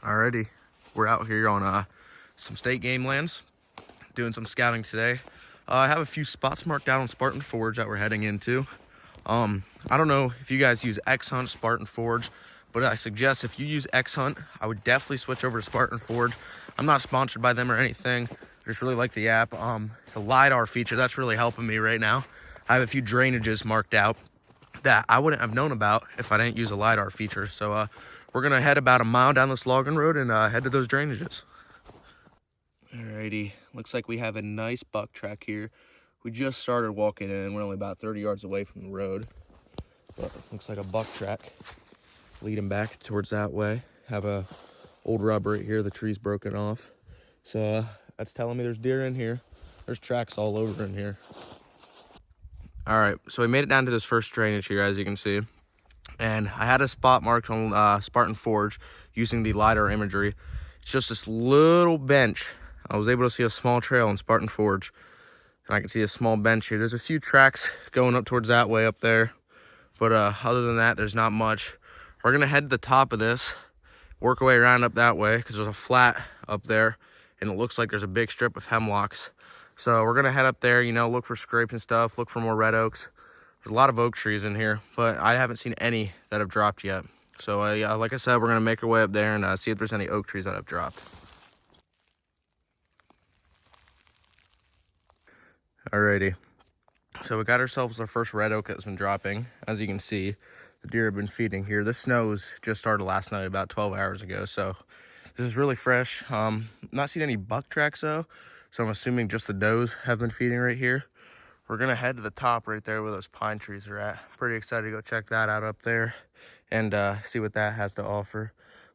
Alrighty, we're out here on some state game lands, doing some scouting today. I have a few spots marked out on Spartan Forge that we're heading into. I don't know if you guys use X-Hunt, Spartan Forge, but I suggest if you use X-Hunt, I would definitely switch over to Spartan Forge. I'm not sponsored by them or anything. I just really like the app. The LiDAR feature, that's really helping me right now. I have a few drainages marked out that I wouldn't have known about if I didn't use a LiDAR feature. So we're gonna head about a mile down this logging road and head to those drainages. Alrighty, looks like we have a nice buck track here. We just started walking in. We're only about 30 yards away from the road, but looks like a buck track leading back towards that way. Have a old rubber right here. The tree's broken off, so that's telling me there's deer in here. There's tracks all over in here. All right, so we made it down to this first drainage here, as you can see. And I had a spot marked on Spartan Forge using the LiDAR imagery. It's just this little bench. I was able to see a small trail on Spartan Forge. And I can see a small bench here. There's a few tracks going up towards that way up there. But other than that, there's not much. We're going to head to the top of this, work our way around up that way, because there's a flat up there. And it looks like there's a big strip of hemlocks. So we're going to head up there, you know, look for scrapes and stuff, look for more red oaks. There's a lot of oak trees in here, but I haven't seen any that have dropped yet. So yeah, like I said, we're gonna make our way up there and see if there's any oak trees that have dropped. Alrighty, so we got ourselves our first red oak that's been dropping. As you can see, the deer have been feeding here. The snows just started last night, about 12 hours ago, so this is really fresh. Not seen any buck tracks though, so I'm assuming just the does have been feeding right here. We're gonna head to the top right there where those pine trees are at. Pretty excited to go check that out up there and see what that has to offer.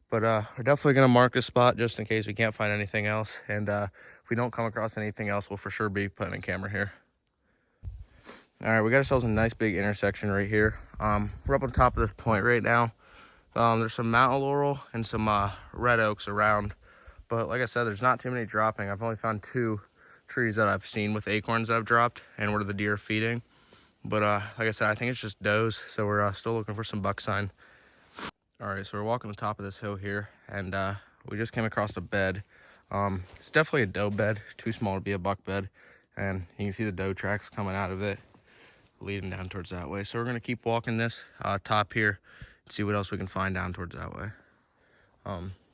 But we're definitely gonna mark a spot just in case we can't find anything else. And if we don't come across anything else, we'll for sure be putting a camera here. All right, we got ourselves a nice big intersection right here. We're up on top of this point right now. There's some mountain laurel and some red oaks around. But like I said, there's not too many dropping. I've only found 2 trees that I've seen with acorns that have dropped and where the deer are feeding. But like I said, I think it's just does, so we're still looking for some buck sign. All right, so we're walking the top of this hill here, and we just came across a bed. It's definitely a doe bed, too small to be a buck bed, and you can see the doe tracks coming out of it, leading down towards that way. So we're gonna keep walking this top here and see what else we can find down towards that way.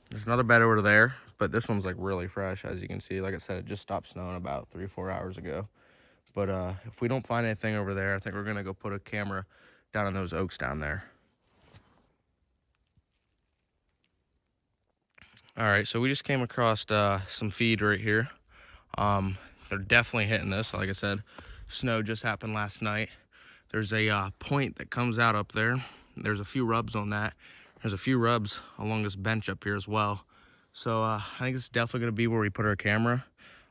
There's another bed over there, but this one's like really fresh, as you can see. Like I said, it just stopped snowing about 3 or 4 hours ago. But if we don't find anything over there, I think we're gonna go put a camera down on those oaks down there. All right, so we just came across some feed right here. They're definitely hitting this. Like I said, snow just happened last night. There's a point that comes out up there. There's a few rubs on that. There's a few rubs along this bench up here as well. So I think it's definitely gonna be where we put our camera.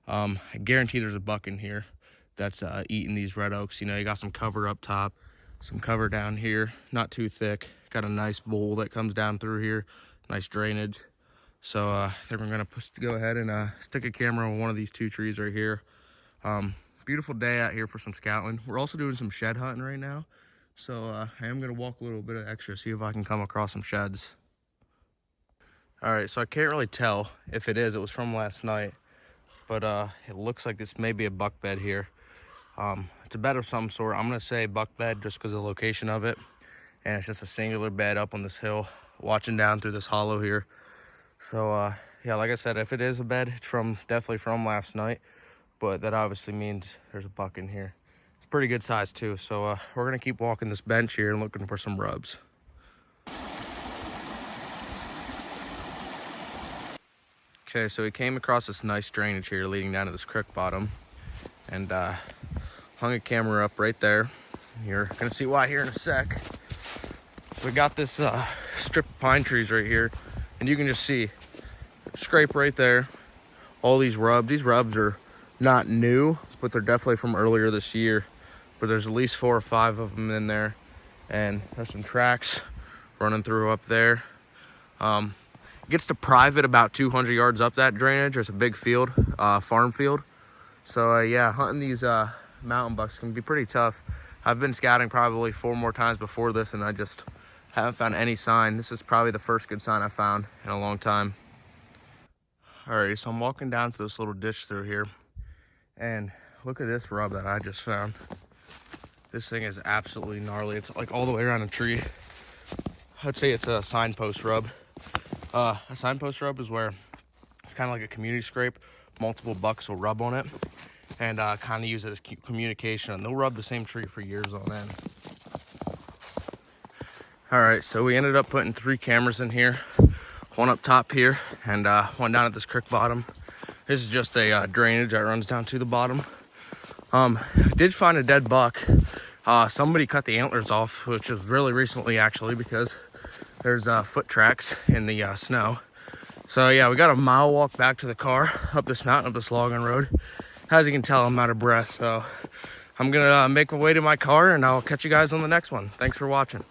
I guarantee there's a buck in here that's eating these red oaks. You know, you got some cover up top, some cover down here, not too thick. Got a nice bowl that comes down through here, nice drainage. So I think we're gonna go ahead and stick a camera on one of these 2 trees right here. Beautiful day out here for some scouting. We're also doing some shed hunting right now. So I am gonna walk a little bit extra, see if I can come across some sheds. All right, so I can't really tell if it is. It was from last night, but it looks like this may be a buck bed here. It's a bed of some sort. I'm gonna say buck bed just because of the location of it. And it's just a singular bed up on this hill, watching down through this hollow here. So yeah, like I said, if it is a bed, it's definitely from last night, but that obviously means there's a buck in here. It's pretty good size too. So we're gonna keep walking this bench here and looking for some rubs. Okay, so we came across this nice drainage here leading down to this creek bottom, and hung a camera up right there. You're gonna see why here in a sec. We got this strip of pine trees right here, and you can just see scrape right there. All these rubs. These rubs are not new, but they're definitely from earlier this year. But there's at least 4 or 5 of them in there, and there's some tracks running through up there. It gets to private about 200 yards up that drainage. There's a big field, farm field. So yeah, hunting these mountain bucks can be pretty tough. I've been scouting probably 4 more times before this, and I just haven't found any sign. This is probably the first good sign I've found in a long time. Alrighty, so I'm walking down to this little ditch through here, and look at this rub that I just found. This thing is absolutely gnarly. It's like all the way around a tree. I'd say it's a signpost rub. A signpost rub is where it's kind of like a community scrape. Multiple bucks will rub on it and kind of use it as communication. And they'll rub the same tree for years on end. All right, so we ended up putting 3 cameras in here. One up top here and one down at this creek bottom. This is just a drainage that runs down to the bottom. I did find a dead buck. Somebody cut the antlers off, which was really recently actually, because there's foot tracks in the snow. So yeah, we got a mile walk back to the car up this mountain, up this logging road. As you can tell, I'm out of breath, so I'm gonna make my way to my car and I'll catch you guys on the next one. Thanks for watching.